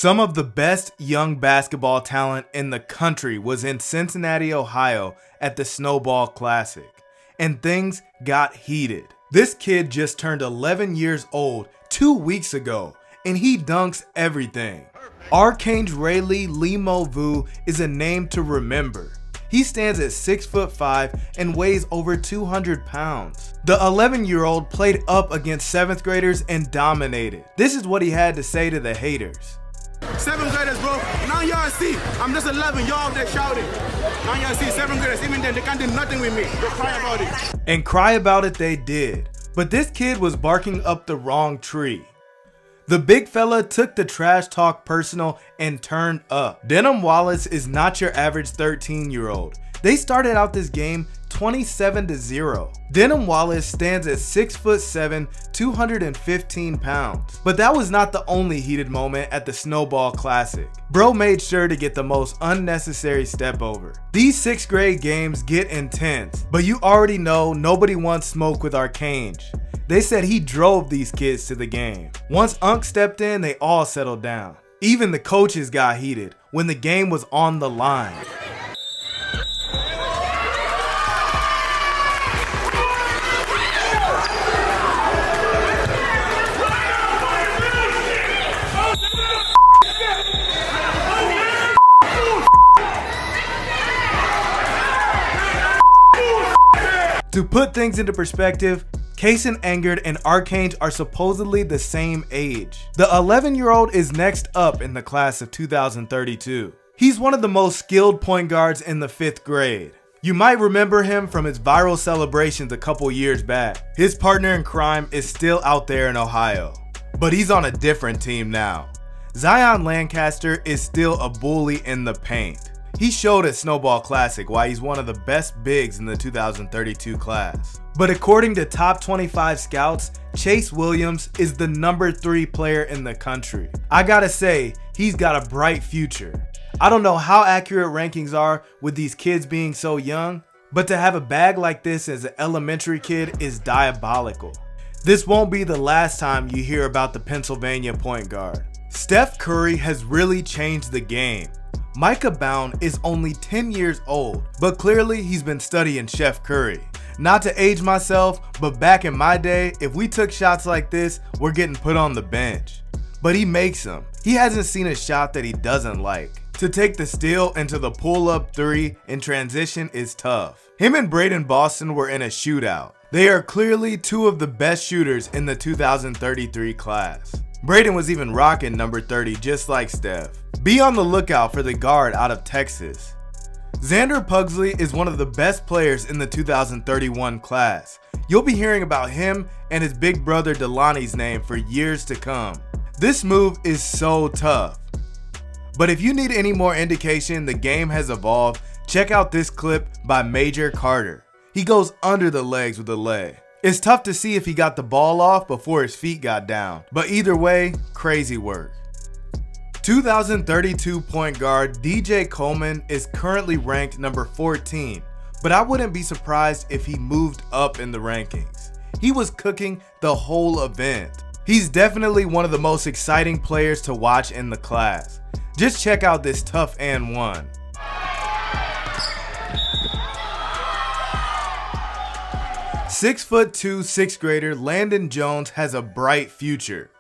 Some of the best young basketball talent in the country was in Cincinnati, Ohio at the Snowball Classic, and things got heated. This kid just turned 11 years old 2 weeks ago, and he dunks everything. Archange Rayleigh Limo Vu is a name to remember. He stands at 6'5" and weighs over 200 pounds. The 11-year-old played up against 7th graders and dominated. This is what he had to say to the haters. 7th graders, bro. Now y'all see, I'm just 11, y'all there shouting. Now y'all see 7th graders, even then they can't do nothing with me. They'll cry about it. And cry about it they did. But this kid was barking up the wrong tree. The big fella took the trash talk personal and turned up. Denham Wallace is not your average 13-year-old. They started out this game 27-0. Denham Wallace stands at 6'7", 215 pounds. But that was not the only heated moment at the Snowball Classic. Bro made sure to get the most unnecessary step over. These 6th grade games get intense, but you already know nobody wants smoke with Archange. They said he drove these kids to the game. Once Unc stepped in, they all settled down. Even the coaches got heated when the game was on the line. To put things into perspective, Kason Engard and Archange are supposedly the same age. The 11-year-old is next up in the class of 2032. He's one of the most skilled point guards in the 5th grade. You might remember him from his viral celebrations a couple years back. His partner in crime is still out there in Ohio, but he's on a different team now. Zion Lancaster is still a bully in the paint. He showed at Snowball Classic why he's one of the best bigs in the 2032 class. But according to top 25 scouts, Chase Williams is the number 3 player in the country. I gotta say, he's got a bright future. I don't know how accurate rankings are with these kids being so young, but to have a bag like this as an elementary kid is diabolical. This won't be the last time you hear about the Pennsylvania point guard. Steph Curry has really changed the game. Micah Bound is only 10 years old, but clearly he's been studying Chef Curry. Not to age myself, but back in my day, if we took shots like this, we're getting put on the bench. But he makes them. He hasn't seen a shot that he doesn't like. To take the steal into the pull-up 3 in transition is tough. Him and Braden Boston were in a shootout. They are clearly 2 of the best shooters in the 2033 class. Braden was even rocking number 30 just like Steph. Be on the lookout for the guard out of Texas. Xander Pugsley is one of the best players in the 2031 class. You'll be hearing about him and his big brother Delani's name for years to come. This move is so tough. But if you need any more indication the game has evolved, check out this clip by Major Carter. He goes under the legs with a leg. It's tough to see if he got the ball off before his feet got down, but either way, crazy work. 2032 point guard DJ Coleman is currently ranked number 14, but I wouldn't be surprised if he moved up in the rankings. He was cooking the whole event. He's definitely one of the most exciting players to watch in the class. Just check out this tough and one. "6'2" 6th grader Landon Jones has a bright future.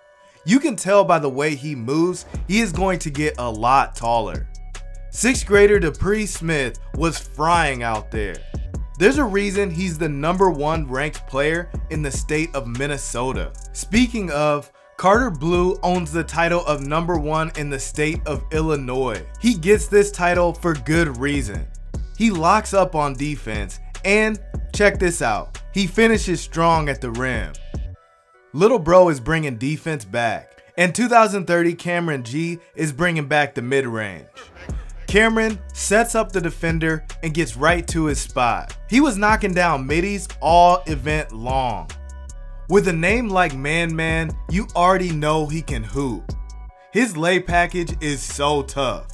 You can tell by the way he moves, he is going to get a lot taller. 6th grader Dupree Smith was frying out there. There's a reason he's the number 1 ranked player in the state of Minnesota. Speaking of, Carter Blue owns the title of number 1 in the state of Illinois. He gets this title for good reason. He locks up on defense and, check this out, he finishes strong at the rim. Little bro is bringing defense back, and 2030 Cameron G is bringing back the mid-range. Cameron sets up the defender and gets right to his spot. He was knocking down middies all event long. With a name like Man, you already know he can hoop. His lay package is so tough.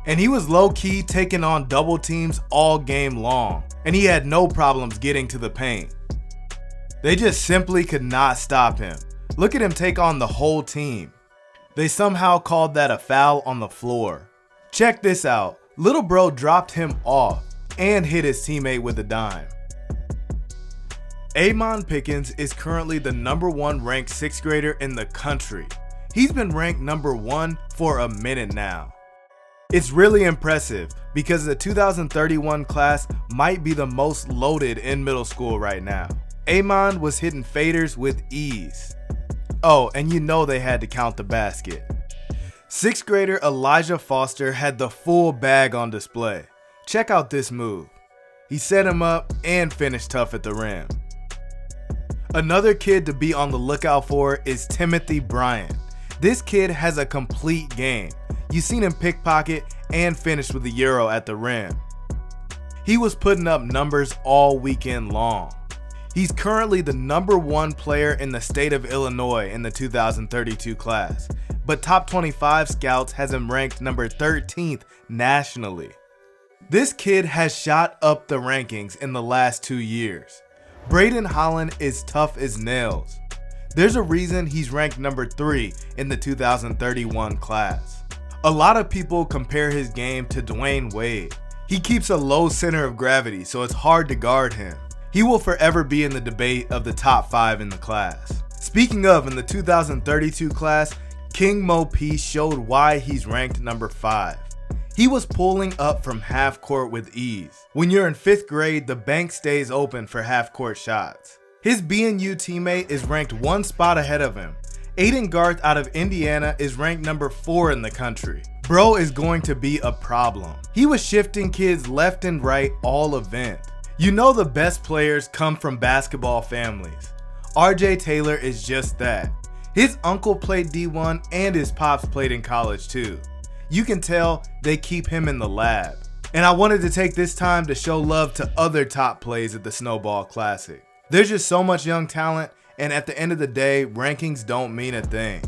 And he was low-key taking on double teams all game long, and he had no problems getting to the paint. They just simply could not stop him. Look at him take on the whole team. They somehow called that a foul on the floor. Check this out. Little bro dropped him off and hit his teammate with a dime. Amon Pickens is currently the #1 ranked 6th grader in the country. He's been ranked #1 for a minute now. It's really impressive because the 2031 class might be the most loaded in middle school right now. Amon was hitting faders with ease. Oh, and you know they had to count the basket. 6th grader Elijah Foster had the full bag on display. Check out this move. He set him up and finished tough at the rim. Another kid to be on the lookout for is Timothy Bryant. This kid has a complete game. You seen him pickpocket and finish with a Euro at the rim. He was putting up numbers all weekend long. He's currently the #1 player in the state of Illinois in the 2032 class, but Top 25 Scouts has him ranked number 13th nationally. This kid has shot up the rankings in the last 2 years. Braden Holland is tough as nails. There's a reason he's ranked number 3 in the 2031 class. A lot of people compare his game to Dwayne Wade. He keeps a low center of gravity, so it's hard to guard him. He will forever be in the debate of the top 5 in the class. Speaking of, in the 2032 class, King Mo P showed why he's ranked number 5. He was pulling up from half court with ease. When you're in 5th grade, the bank stays open for half court shots. His BNU teammate is ranked 1 spot ahead of him. Aiden Garth out of Indiana is ranked number 4 in the country. Bro is going to be a problem. He was shifting kids left and right all event. You know the best players come from basketball families. RJ Taylor is just that. His uncle played D1 and his pops played in college too. You can tell they keep him in the lab. And I wanted to take this time to show love to other top plays at the Snowball Classic. There's just so much young talent, and at the end of the day, rankings don't mean a thing.